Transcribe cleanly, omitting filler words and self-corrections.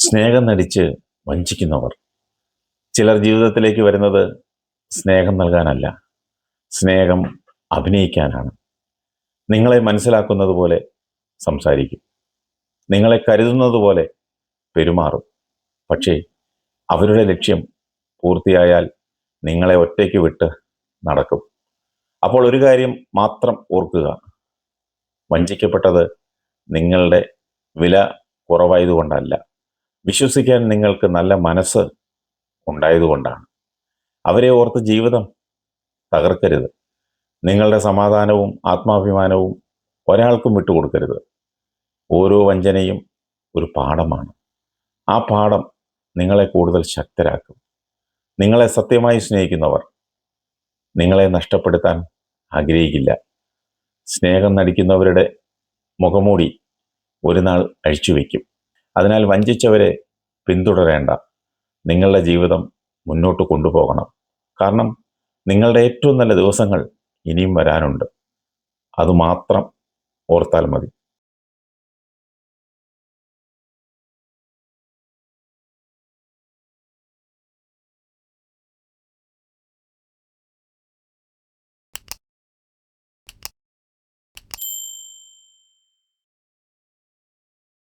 സ്നേഹം നടിച്ച് വഞ്ചിക്കുന്നവർ. ചിലർ ജീവിതത്തിലേക്ക് വരുന്നത് സ്നേഹം നൽകാനല്ല, സ്നേഹം അഭിനയിക്കാനാണ്. നിങ്ങളെ മനസ്സിലാക്കുന്നത് പോലെ സംസാരിക്കും, നിങ്ങളെ കരുതുന്നത് പോലെ പെരുമാറും. പക്ഷേ അവരുടെ ലക്ഷ്യം പൂർത്തിയായാൽ നിങ്ങളെ ഒറ്റയ്ക്ക് വിട്ട് നടക്കും. അപ്പോൾ ഒരു കാര്യം മാത്രം ഓർക്കുക, വഞ്ചിക്കപ്പെട്ടത് നിങ്ങളുടെ വില കുറവായതുകൊണ്ടല്ല, വിശ്വസിക്കാൻ നിങ്ങൾക്ക് നല്ല മനസ്സ് ഉണ്ടായതുകൊണ്ടാണ്. അവരെ ഓർത്ത് ജീവിതം തകർക്കരുത്. നിങ്ങളുടെ സമാധാനവും ആത്മാഭിമാനവും ഒരാൾക്കും വിട്ടുകൊടുക്കരുത്. ഓരോ വഞ്ചനയും ഒരു പാഠമാണ്. ആ പാഠം നിങ്ങളെ കൂടുതൽ ശക്തരാക്കും. നിങ്ങളെ സത്യമായി സ്നേഹിക്കുന്നവർ നിങ്ങളെ നഷ്ടപ്പെടുത്താൻ ആഗ്രഹിക്കില്ല. സ്നേഹം നടിക്കുന്നവരുടെ മുഖമൂടി ഒരു നാൾ അഴിച്ചുവെക്കും. അതിനാൽ വഞ്ചിച്ചവരെ പിന്തുടരേണ്ട. നിങ്ങളുടെ ജീവിതം മുന്നോട്ട് കൊണ്ടുപോകണം. കാരണം നിങ്ങളുടെ ഏറ്റവും നല്ല ദിവസങ്ങൾ ഇനിയും വരാനുണ്ട്. അതുമാത്രം ഓർത്താൽ മതി.